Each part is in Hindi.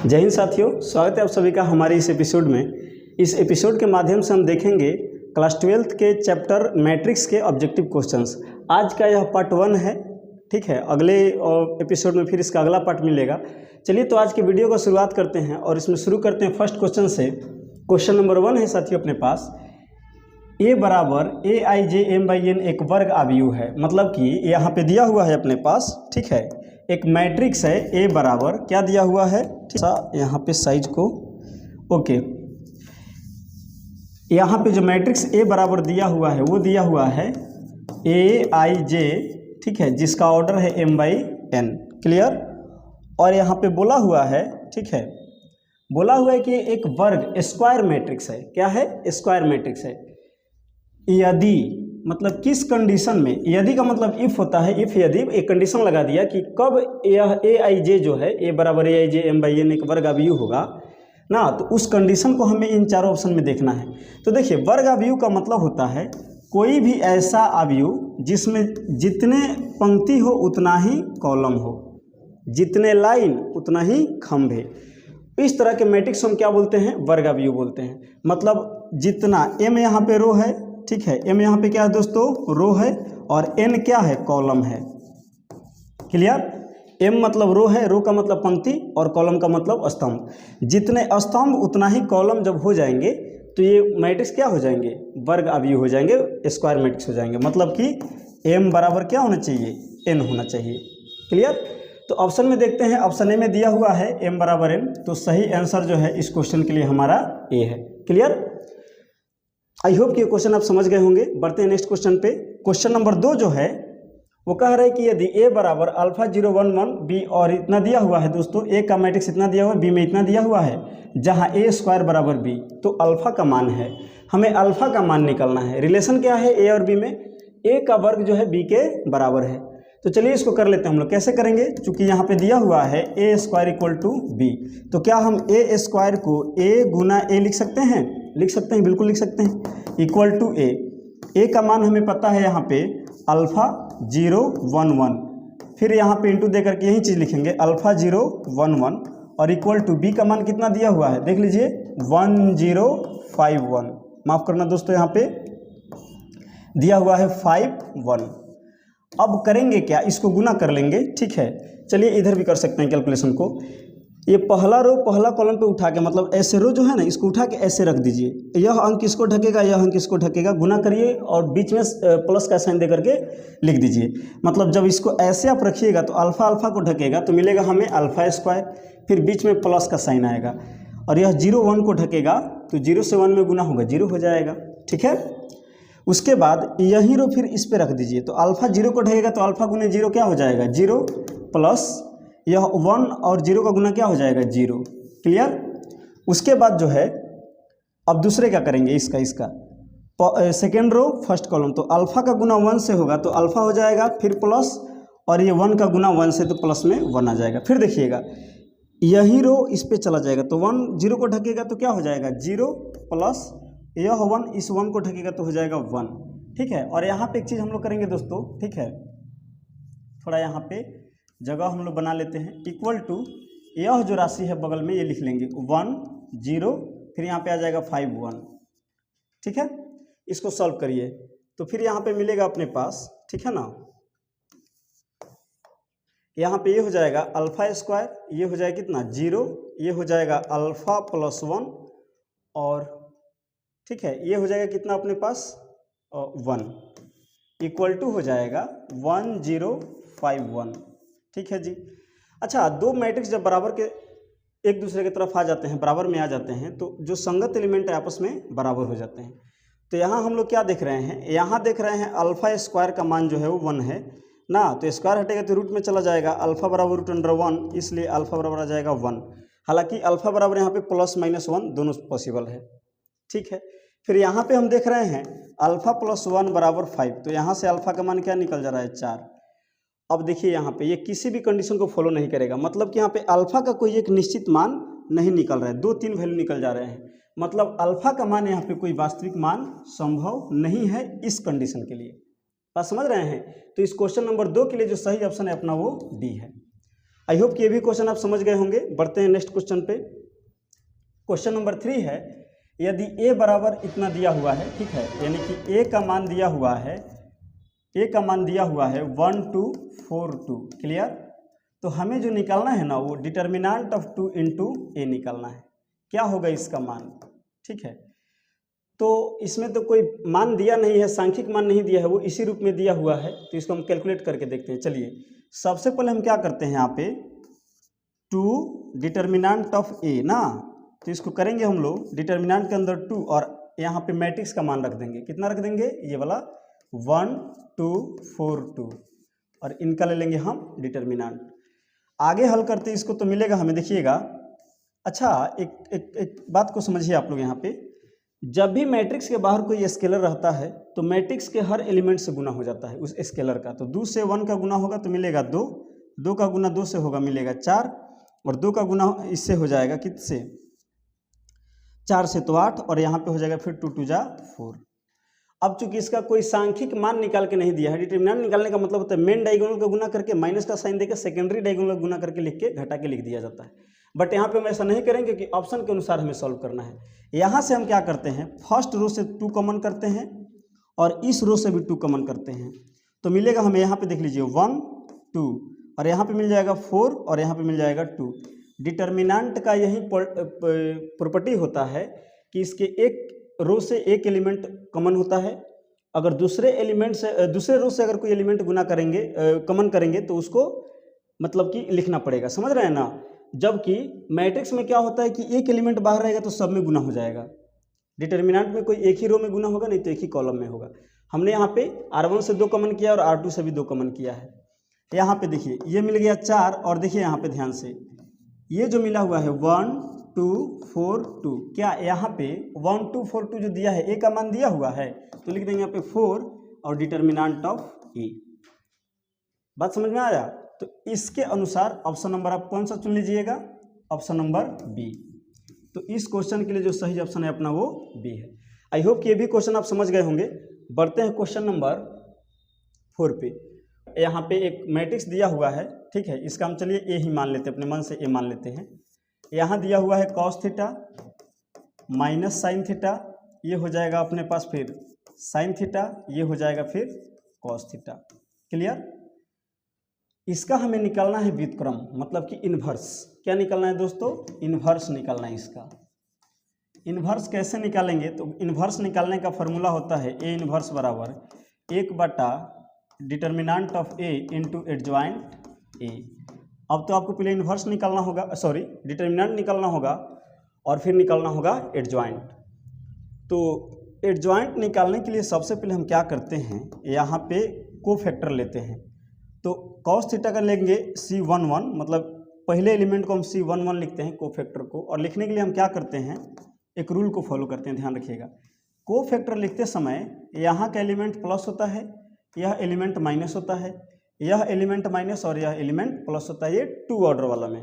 जय हिंद साथियों, स्वागत है आप सभी का हमारे इस एपिसोड में। इस एपिसोड के माध्यम से हम देखेंगे क्लास 12th के चैप्टर मैट्रिक्स के ऑब्जेक्टिव क्वेश्चंस। आज का यह पार्ट 1 है, ठीक है। अगले एपिसोड में फिर इसका अगला पार्ट मिलेगा। चलिए तो आज की वीडियो को शुरुआत करते हैं और इसमें शुरू करते हैं फर्स्ट क्वेश्चन से। क्वेश्चन नंबर 1 है साथियों अपने पास, ए बराबर ए आई जे एम बाई एन एक वर्ग आव्यूह है। मतलब कि यहाँ पे दिया हुआ है अपने पास, ठीक है, एक मैट्रिक्स है ए बराबर क्या दिया हुआ है, ठीक है, यहाँ पे साइज को ओके। यहाँ पे जो मैट्रिक्स ए बराबर दिया हुआ है वो दिया हुआ है ए आई जे, ठीक है, जिसका ऑर्डर है एम बाई एन। क्लियर। और यहाँ पे बोला हुआ है, ठीक है, बोला हुआ है कि एक वर्ग स्क्वायर मैट्रिक्स है। क्या है? स्क्वायर मैट्रिक्स है। यदि मतलब किस कंडीशन में, यदि का मतलब इफ होता है, इफ यदि एक कंडीशन लगा दिया कि कब यह ए आई जे जो है ए बराबर ए आई जे एम बाई एन एक वर्ग आव्यूह होगा ना, तो उस कंडीशन को हमें इन चारों ऑप्शन में देखना है। तो देखिए, वर्ग आव्यूह का मतलब होता है कोई भी ऐसा आव्यूह जिसमें जितने पंक्ति हो उतना ही कॉलम हो, जितने लाइन उतना ही खंभे। इस तरह के मैट्रिक्स हम क्या बोलते हैं? वर्ग आव्यूह बोलते हैं। मतलब जितना एम यहाँ पे रो है, ठीक है, एम यहाँ पे क्या है दोस्तों? रो है, और एन क्या है? कॉलम है। क्लियर। एम मतलब रो है, रो का मतलब पंक्ति, और कॉलम का मतलब स्तंभ। जितने स्तंभ उतना ही कॉलम जब हो जाएंगे तो ये मैट्रिक्स क्या हो जाएंगे? वर्ग आव्यूह हो जाएंगे, स्क्वायर मैट्रिक्स हो जाएंगे। मतलब कि एम बराबर क्या होना चाहिए? एन होना चाहिए। क्लियर। तो ऑप्शन में देखते हैं, ऑप्शन ए में दिया हुआ है एम बराबर एन, तो सही आंसर जो है इस क्वेश्चन के लिए हमारा ए है। क्लियर। आई होप कि ये क्वेश्चन आप समझ गए होंगे। बढ़ते हैं नेक्स्ट क्वेश्चन पे। क्वेश्चन नंबर 2 जो है वो कह रहा है कि यदि ए बराबर अल्फा 0 1 1 बी, और इतना दिया हुआ है दोस्तों, ए का मैट्रिक्स इतना दिया हुआ है, बी में इतना दिया हुआ है, जहां ए स्क्वायर बराबर बी, तो अल्फा का मान है, हमें अल्फा का मान निकालना है। रिलेशन क्या है ए और बी में? ए का वर्ग जो है बी के बराबर है। तो चलिए इसको कर लेते हैं हम लोग। कैसे करेंगे? चूंकि यहाँ पे दिया हुआ है ए स्क्वायर इक्वल टू बी, तो क्या हम ए स्क्वायर को ए गुना ए लिख सकते हैं? लिख सकते हैं, बिल्कुल लिख सकते हैं। इक्वल टू ए, ए का मान हमें पता है यहाँ पे अल्फा 0 1 1, फिर यहाँ पे इंटू दे करके यही चीज़ लिखेंगे अल्फा 0 1 1, और इक्वल टू बी का मान कितना दिया हुआ है देख लीजिए 1051। माफ़ करना दोस्तों, यहाँ पे दिया हुआ है 51। अब करेंगे क्या? इसको गुना कर लेंगे, ठीक है। चलिए इधर भी कर सकते हैं कैलकुलेशन को। ये पहला रो पहला कॉलम पे उठा के, मतलब ऐसे रो जो है ना, इसको उठा के ऐसे रख दीजिए। यह अंक इसको ढकेगा, यह अंक इसको ढकेगा, गुना करिए और बीच में प्लस का साइन दे करके लिख दीजिए। मतलब जब इसको ऐसे आप रखिएगा तो अल्फा अल्फा को ढकेगा तो मिलेगा हमें अल्फा स्क्वायर, फिर बीच में प्लस का साइन आएगा, और यह 0 1 को ढकेगा तो 0 से 1 में गुना होगा, 0 हो जाएगा, ठीक है। उसके बाद यही रो फिर इस पे रख दीजिए, तो अल्फा 0 को ढकेगा तो अल्फा गुने 0 क्या हो जाएगा? 0, प्लस यह 1 और 0 का गुना क्या हो जाएगा? 0। क्लियर। उसके बाद जो है अब दूसरे क्या करेंगे? इसका सेकेंड रो फर्स्ट कॉलम, तो अल्फा का गुना 1 से होगा तो अल्फा हो जाएगा, फिर प्लस, और ये 1 का गुना 1 से तो प्लस में 1 आ जाएगा। फिर देखिएगा यही रो इस पे चला जाएगा तो 1 0 को ढकेगा तो क्या हो जाएगा? 0, प्लस यह 1 इस 1 को ढकेगा तो हो जाएगा 1, ठीक है। और यहाँ पे एक चीज़ हम लोग करेंगे दोस्तों, ठीक है, थोड़ा यहाँ पे जगह हम लोग बना लेते हैं। इक्वल टू यह जो राशि है बगल में ये लिख लेंगे 1 0, फिर यहाँ पे आ जाएगा 5 1, ठीक है। इसको सॉल्व करिए तो फिर यहाँ पे मिलेगा अपने पास, ठीक है ना। यहाँ पे ये हो जाएगा अल्फा स्क्वायर, ये हो जाएगा कितना? 0, ये हो जाएगा अल्फा प्लस 1, और ठीक है ये हो जाएगा कितना अपने पास? 1, इक्वल टू हो जाएगा 1051, ठीक है जी। अच्छा, दो मैट्रिक्स जब बराबर के एक दूसरे की तरफ आ जाते हैं, बराबर में आ जाते हैं, तो जो संगत एलिमेंट है आपस में बराबर हो जाते हैं। तो यहाँ हम लोग क्या देख रहे हैं? यहाँ देख रहे हैं अल्फा स्क्वायर का मान जो है वो 1 है ना, तो स्क्वायर हटेगा तो रूट में चला जाएगा, अल्फा बराबर √1, इसलिए अल्फा बराबर आ जाएगा 1। हालांकि अल्फा बराबर यहाँ पे प्लस माइनस 1 दोनों पॉसिबल है, ठीक है। फिर यहाँ पे हम देख रहे हैं अल्फा प्लस 1 बराबर 5, तो यहाँ से अल्फा का मान क्या निकल जा रहा है? 4। अब देखिए यहाँ पे ये किसी भी कंडीशन को फॉलो नहीं करेगा, मतलब कि यहाँ पे अल्फा का कोई एक निश्चित मान नहीं निकल रहा है, 2-3 वैल्यू निकल जा रहे हैं। मतलब अल्फा का मान यहाँ पे कोई वास्तविक मान संभव नहीं है इस कंडीशन के लिए। बात समझ रहे हैं? तो इस क्वेश्चन नंबर 2 के लिए जो सही ऑप्शन है अपना वो डी है। आई होप कि ये भी क्वेश्चन आप समझ गए होंगे। बढ़ते हैं नेक्स्ट क्वेश्चन पे। क्वेश्चन नंबर 3 है, यदि a बराबर इतना दिया हुआ है, ठीक है, यानी कि a का मान दिया हुआ है, a का मान दिया हुआ है 1 2 4 2, क्लियर। तो हमें जो निकालना है ना वो डिटर्मिनेंट ऑफ 2 इंटू ए निकालना है। क्या होगा इसका मान, ठीक है। तो इसमें तो कोई मान दिया नहीं है, सांख्यिक मान नहीं दिया है, वो इसी रूप में दिया हुआ है। तो इसको हम कैलकुलेट करके देखते हैं। चलिए सबसे पहले हम क्या करते हैं, यहाँ पे 2 डिटर्मिनेंट ऑफ ए ना, तो इसको करेंगे हम लोग डिटर्मिनेंट के अंदर 2 और यहाँ पे मैट्रिक्स का मान रख देंगे। कितना रख देंगे, ये वाला 1 2 4 2, और इनका ले लेंगे हम डिटर्मिनेंट। आगे हल करते इसको तो मिलेगा हमें, देखिएगा। अच्छा एक बात को समझिए आप लोग, यहाँ पे जब भी मैट्रिक्स के बाहर कोई स्केलर रहता है तो मैट्रिक्स के हर एलिमेंट से गुना हो जाता है उस स्केलर का। तो 2 से 1 का गुना होगा तो मिलेगा 2, 2 का गुना 2 से होगा मिलेगा 4, और 2 का गुना इससे हो जाएगा किससे, 4 से तो 8, और यहाँ पे हो जाएगा फिर 2 2 जा 4। अब चूंकि इसका कोई सांख्यिक मान निकाल के नहीं दिया है, डिटर्मिनेंट निकालने का मतलब होता है मेन डायगोनल का गुना करके माइनस का साइन देकर सेकेंडरी डायगोनल का गुना करके लिख के घटा के लिख दिया जाता है। बट यहाँ पे हम ऐसा नहीं करेंगे कि ऑप्शन के अनुसार हमें सॉल्व करना है। यहाँ से हम क्या करते हैं, फर्स्ट रो से 2 कॉमन करते हैं और इस रो से भी 2 कॉमन करते हैं। तो मिलेगा हमें, यहाँ पे देख लीजिए 1 2, और यहाँ पे मिल जाएगा 4, और यहाँ पे मिल जाएगा 2। डिटर्मिनेंट का यही प्रॉपर्टी होता है कि इसके एक रो से एक एलिमेंट कॉमन होता है। अगर दूसरे एलिमेंट से दूसरे रो से अगर कोई एलिमेंट गुना करेंगे कॉमन करेंगे तो उसको मतलब कि लिखना पड़ेगा, समझ रहे हैं ना। जबकि मैट्रिक्स में क्या होता है कि एक एलिमेंट बाहर रहेगा तो सब में गुना हो जाएगा। डिटर्मिनेंट में कोई एक ही रो में गुना होगा, नहीं तो एक ही कॉलम में होगा। हमने यहाँ पे R1 से 2 कॉमन किया और R2 से भी 2 कॉमन किया है। यहाँ पे देखिए ये मिल गया 4, और देखिए यहाँ पे ध्यान से ये जो मिला हुआ है 1 2 4 2, क्या यहाँ पे 1 2 4 2 जो दिया है ए का मान दिया हुआ है, तो लिख देंगे यहाँ पे 4 और डिटर्मिनेंट ऑफ ए। बात समझ में आया। तो इसके अनुसार ऑप्शन नंबर आप कौन सा चुन लीजिएगा, ऑप्शन नंबर बी। तो इस क्वेश्चन के लिए जो सही ऑप्शन है अपना वो बी है। आई होप कि ये भी क्वेश्चन आप समझ गए होंगे। बढ़ते हैं क्वेश्चन नंबर 4 पे। यहाँ पे एक मैट्रिक्स दिया हुआ है, ठीक है, इसका हम चलिए ए ही मान लेते हैं, अपने मन से ए मान लेते हैं। यहाँ दिया हुआ है cos theta minus sine theta, ये हो जाएगा अपने पास फिर साइन थीटा, ये हो जाएगा फिर कॉस थीटा, क्लियर। इसका हमें निकालना है व्युत्क्रम, मतलब कि इन्वर्स। क्या निकालना है दोस्तों, इन्वर्स निकालना है इसका। इन्वर्स कैसे निकालेंगे, तो इन्वर्स निकालने का फॉर्मूला होता है ए इन्वर्स बराबर 1/, determinant of A into adjoint ए। अब तो आपको पहले इन्वर्स निकालना होगा, सॉरी डिटर्मिनेंट निकालना होगा और फिर निकालना होगा एडजॉइंट। तो एडजॉइंट निकालने के लिए सबसे पहले हम क्या करते हैं, यहाँ पे कोफैक्टर लेते हैं। तो कॉस थीटा का लेंगे C11, मतलब पहले एलिमेंट को हम C11 लिखते हैं कोफैक्टर को, और लिखने के लिए हम क्या करते हैं, एक रूल को फॉलो करते हैं, ध्यान रखिएगा। कोफैक्टर लिखते समय यहाँ का एलिमेंट प्लस होता है, यह एलिमेंट माइनस होता है, यह एलिमेंट माइनस और यह एलिमेंट प्लस होता है, ये 2 ऑर्डर वाला में।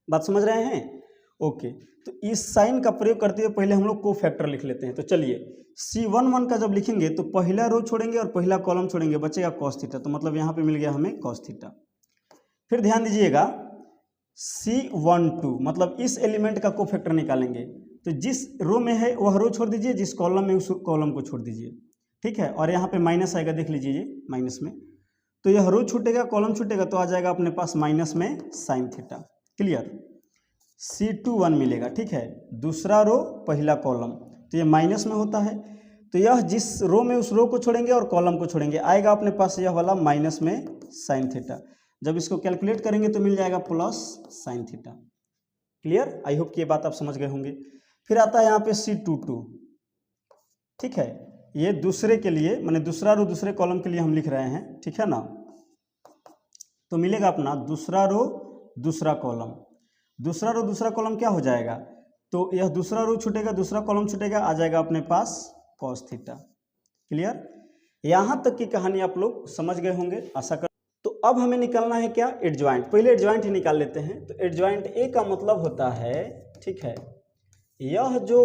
बात समझ रहे हैं, ओके। तो इस साइन का प्रयोग करते हुए पहले हम लोग कोफैक्टर लिख लेते हैं। तो चलिए C11 का जब लिखेंगे तो पहला रो छोड़ेंगे और पहला कॉलम छोड़ेंगे, बचेगा कॉस थीटा। तो मतलब यहाँ पे मिल गया हमें कॉस थीटा। फिर ध्यान दीजिएगा C12, मतलब इस एलिमेंट का कोफैक्टर निकालेंगे। तो जिस रो में है वह रो छोड़ दीजिए, जिस कॉलम में उस कॉलम को छोड़ दीजिए, ठीक है। और यहाँ पे माइनस आएगा, देख लीजिए ये माइनस में, तो यह रो छूटेगा, कॉलम छूटेगा, तो आ जाएगा अपने पास माइनस में साइन थीटा, क्लियर। C21 मिलेगा, ठीक है, दूसरा रो पहला कॉलम, तो ये माइनस में होता है। तो यह जिस रो में उस रो को छोड़ेंगे और कॉलम को छोड़ेंगे, आएगा अपने पास यह वाला माइनस में साइन थीटा। जब इसको कैलकुलेट करेंगे तो मिल जाएगा plus sine theta, clear. I hope कि ये बात आप समझ गए होंगे। फिर आता है यहाँ पे C22, ठीक है, ये दूसरे के लिए, माने दूसरा रो दूसरे कॉलम के लिए हम लिख रहे हैं, ठीक है ना। तो मिलेगा अपना दूसरा रो दूसरा कॉलम, दूसरा रो दूसरा कॉलम क्या हो जाएगा, तो यह दूसरा रो छूटेगा, दूसरा कॉलम छूटेगा, आ जाएगा अपने पास कॉस थीटा, क्लियर। यहाँ तक की कहानी आप लोग समझ गए होंगे, आशा कर। तो अब हमें निकालना है क्या, एडजॉइंट। पहले एडजॉइंट ही निकाल लेते हैं। तो एडजॉइंट ए का मतलब होता है, ठीक है, यह जो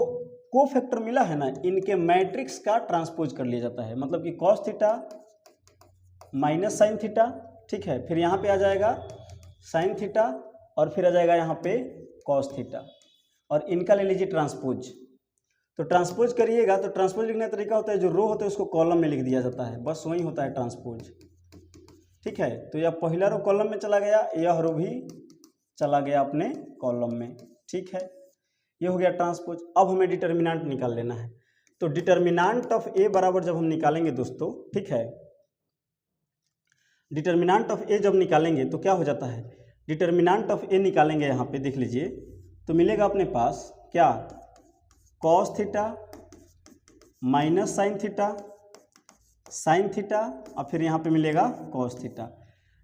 कोफैक्टर मिला है ना, इनके मैट्रिक्स का ट्रांसपोज कर लिया जाता है। मतलब कि cos theta minus sine theta, ठीक है, फिर यहाँ पे आ जाएगा साइन थीटा और फिर आ जाएगा यहाँ पे कॉस थीटा, और इनका ले लीजिए ट्रांसपोज। तो ट्रांसपोज करिएगा तो ट्रांसपोज लिखने का तरीका होता है जो रो होता है उसको कॉलम में लिख दिया जाता है, बस वही होता है ट्रांसपोज। ठीक है, तो यह पहला रो कॉलम में चला गया, यह रो भी चला गया अपने कॉलम में। ठीक है, ये हो गया ट्रांसपोज। अब हमें डिटर्मिनेंट निकाल लेना है। तो डिटर्मिनेंट ऑफ ए बराबर जब हम निकालेंगे दोस्तों, ठीक है, डिटर्मिनेंट ऑफ ए जब निकालेंगे तो क्या हो जाता है, डिटर्मिनेंट ऑफ ए निकालेंगे यहाँ पे देख लीजिए तो मिलेगा अपने पास क्या, cos theta minus sine theta और फिर यहाँ पे मिलेगा कॉस थीटा।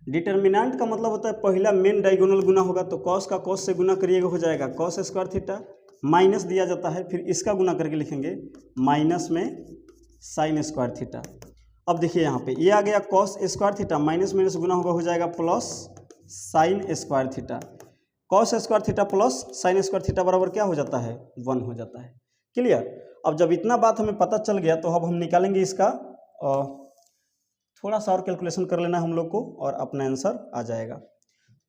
डिटर्मिनेंट का मतलब होता है पहला मेन डायगोनल गुना होगा, तो कॉस का कॉस से गुना करिएगा हो जाएगा कॉस स्क्वायर थीटा, माइनस दिया जाता है फिर इसका गुना करके लिखेंगे माइनस में साइन स्क्वायर थीटा। अब देखिए यहाँ पे ये आ गया cos square theta, minus minus गुना होगा हो जाएगा plus sine square theta. Cos square theta plus sine square theta बराबर क्या हो जाता है, 1 हो जाता है। क्लियर। अब जब इतना बात हमें पता चल गया तो अब हम निकालेंगे इसका थोड़ा सा और कैलकुलेशन कर लेना हम लोग को और अपना आंसर आ जाएगा।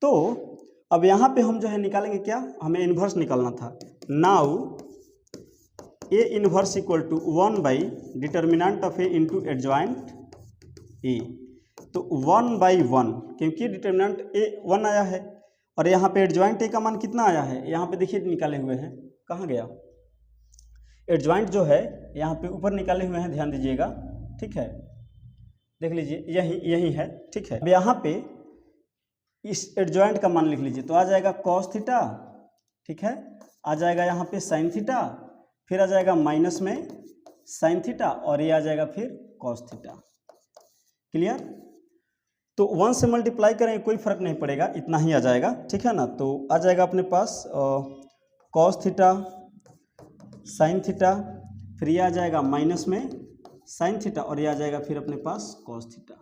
तो अब यहाँ पे हम जो है निकालेंगे क्या, हमें इन्वर्स निकालना था। Now A inverse equal to 1 by determinant of A into adjoint A. तो 1/1 क्योंकि डिटर्मिनेंट ए 1 आया है और यहाँ पे एडजॉइंट ए का मान कितना आया है, यहाँ पे देखिए निकाले हुए हैं, कहाँ गया एडजॉइंट जो है यहाँ पे ऊपर निकाले हुए हैं, ध्यान दीजिएगा। ठीक है, देख लीजिए यही है। ठीक है, अब यहाँ पे इस एडजॉइंट का मान लिख लीजिए तो आ जाएगा कॉस थीटा, ठीक है, आ जाएगा यहाँ पे साइन थीटा, फिर आ जाएगा माइनस में साइन थीटा और ये आ जाएगा फिर कॉस थीटा। क्लियर। तो 1 से मल्टीप्लाई करेंगे कोई फर्क नहीं पड़ेगा, इतना ही आ जाएगा। ठीक है ना, तो आ जाएगा अपने पास कॉस थीटा साइन थीटा, फिर ये आ जाएगा माइनस में साइन थीटा और ये आ जाएगा फिर अपने पास कॉस थीटा।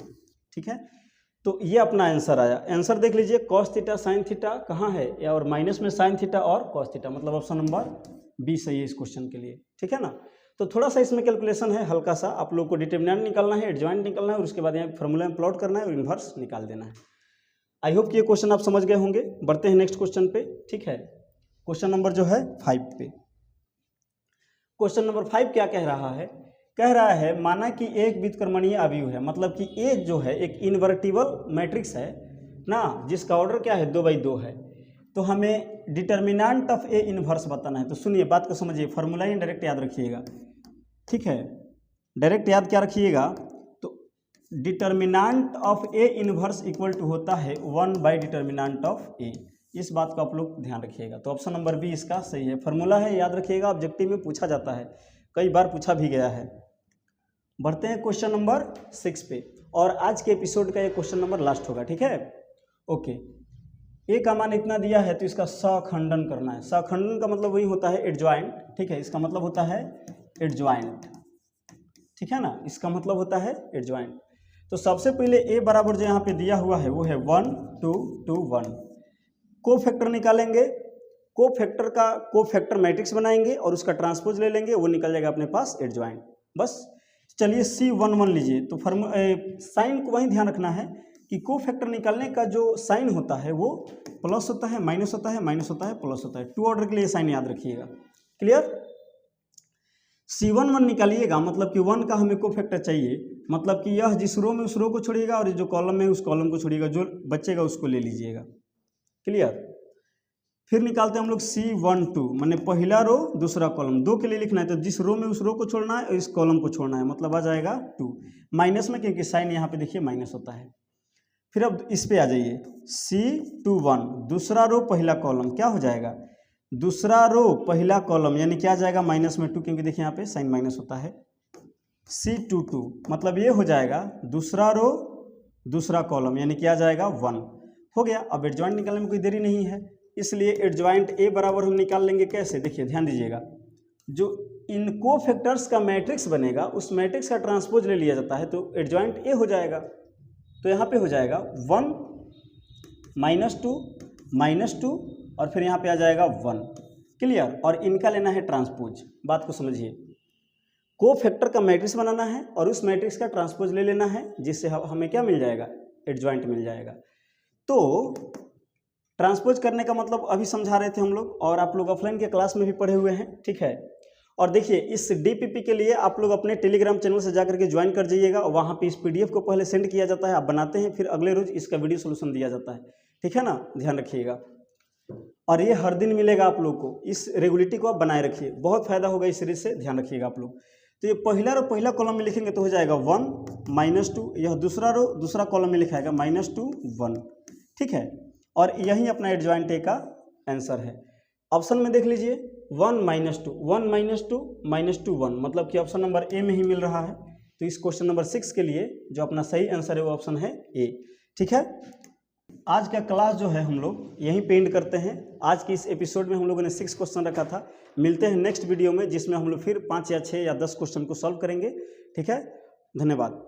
ठीक है, तो ये अपना आंसर आया। आंसर देख लीजिए कॉस थीटा साइन थीटा कहाँ है, और माइनस में साइन थीटा और कॉस थीटा, मतलब ऑप्शन नंबर बी सही है इस क्वेश्चन के लिए। ठीक है ना, तो थोड़ा सा इसमें कैलकुलेशन है हल्का सा, आप लोग को डिटर्मिनेंट निकालना है, एडजॉइंट निकालना है और उसके बाद यहाँ फॉर्मूला में प्लॉट करना है और इन्वर्स निकाल देना है। आई होप कि ये क्वेश्चन आप समझ गए होंगे। बढ़ते हैं नेक्स्ट क्वेश्चन पे। ठीक है, क्वेश्चन नंबर जो है 5 पे। क्वेश्चन नंबर 5 क्या कह रहा है, कह रहा है माना कि एक व्युत्क्रमणीय अवयव है, मतलब कि ए जो है एक इनवर्टिबल मैट्रिक्स है ना, जिसका ऑर्डर क्या है 2/2 है। तो हमें डिटर्मिनेंट ऑफ ए इनवर्स बताना है। तो सुनिए बात को समझिए, फॉर्मूला ही डायरेक्ट याद रखिएगा। ठीक है, डायरेक्ट याद क्या रखिएगा, तो determinant of A inverse equal to होता है 1/डिटर्मिनेंट ऑफ ए। इस बात को आप लोग ध्यान रखिएगा। तो ऑप्शन नंबर बी इसका सही है। फॉर्मूला है, याद रखिएगा, ऑब्जेक्टिव में पूछा जाता है, कई बार पूछा भी गया है। बढ़ते हैं क्वेश्चन नंबर 6 पे, और आज के एपिसोड का ये क्वेश्चन नंबर लास्ट होगा। ठीक है, ओके। ए का मान इतना दिया है तो इसका सखंडन करना है। सखंडन का मतलब वही होता है एडजॉइंट। ठीक है, इसका मतलब होता है एडजॉइंट। ठीक है ना, इसका मतलब होता है एडजॉइंट। तो सबसे पहले ए बराबर जो यहाँ पे दिया हुआ है वो है 1 2 2 1। को फैक्टर निकालेंगे, को फैक्टर का को फैक्टर मैट्रिक्स बनाएंगे और उसका ट्रांसपोज ले लेंगे, वो निकल जाएगा अपने पास एडजॉइंट। बस चलिए C11 लीजिए। तो साइन को वही ध्यान रखना है कि को फैक्टर निकालने का जो साइन होता है वो प्लस होता है, माइनस होता है, माइनस होता है, प्लस होता है। 2 ऑर्डर के लिए साइन याद रखिएगा। क्लियर। C11 निकालिएगा मतलब कि 1 का हमें को फैक्टर चाहिए, मतलब कि यह जिस रो में उस रो को छोड़िएगा और जो कॉलम में उस कॉलम को छोड़िएगा, जो बचेगा उसको ले लीजिएगा। क्लियर। फिर निकालते हैं हम लोग C12, मैंने पहला रो दूसरा कॉलम, 2 के लिए लिखना है तो जिस रो में उस रो को छोड़ना है और इस कॉलम को छोड़ना है, मतलब आ जाएगा 2 माइनस में, क्योंकि साइन यहाँ पे देखिए माइनस होता है। फिर अब इस पे आ जाइए, C21 दूसरा रो पहला कॉलम क्या हो जाएगा, दूसरा रो पहला कॉलम यानी क्या आ जाएगा माइनस में 2, क्योंकि देखिए यहाँ पे साइन माइनस होता है। C22 मतलब ये हो जाएगा दूसरा रो दूसरा कॉलम यानी क्या आ जाएगा 1 हो गया। अब एडजॉइंट निकालने में कोई देरी नहीं है, इसलिए एडजॉइंट ए बराबर हम निकाल लेंगे। कैसे, देखिए ध्यान दीजिएगा, जो इन को फैक्टर्स का मैट्रिक्स बनेगा उस मैट्रिक्स का ट्रांसपोज ले लिया जाता है, तो एडजॉइंट ए हो जाएगा। तो यहाँ पे हो जाएगा 1 -2 और फिर यहाँ पे आ जाएगा 1। क्लियर। और इनका लेना है ट्रांसपोज। बात को समझिए, को फैक्टर का मैट्रिक्स बनाना है और उस मैट्रिक्स का ट्रांसपोज ले लेना है, जिससे हमें क्या मिल जाएगा, एडजॉइंट मिल जाएगा। तो ट्रांसपोज करने का मतलब अभी समझा रहे थे हम लोग, और आप लोग ऑफलाइन के क्लास में भी पढ़े हुए हैं, ठीक है। और देखिए इस DPP के लिए आप लोग अपने टेलीग्राम चैनल से जाकर के ज्वाइन कर जाइएगा, और वहाँ पे इस PDF को पहले सेंड किया जाता है, आप बनाते हैं, फिर अगले रोज इसका वीडियो सोल्यूशन दिया जाता है, ठीक है ना, ध्यान रखिएगा। और ये हर दिन मिलेगा आप लोग को, इस रेगुलरिटी को आप बनाए रखिए, बहुत फायदा होगा इस सीरीज से, ध्यान रखिएगा आप लोग। तो ये पहला कॉलम में लिखेंगे तो हो जाएगा 1 - 2, यह दूसरा कॉलम में लिखाएगा -2 1, ठीक है। और यही अपना एडजॉइंट ए का आंसर है। ऑप्शन में देख लीजिए 1 - 2 -1, मतलब कि ऑप्शन नंबर ए में ही मिल रहा है। तो इस क्वेश्चन नंबर 6 के लिए जो अपना सही आंसर है वो ऑप्शन है ए, ठीक है। आज का क्लास जो है हम लोग यहीं पे एंड करते हैं। आज की इस एपिसोड में हम लोगों ने 6 क्वेश्चन रखा था। मिलते हैं नेक्स्ट वीडियो में, जिसमें हम लोग फिर 5 या 6 या 10 क्वेश्चन को सॉल्व करेंगे, ठीक है। धन्यवाद।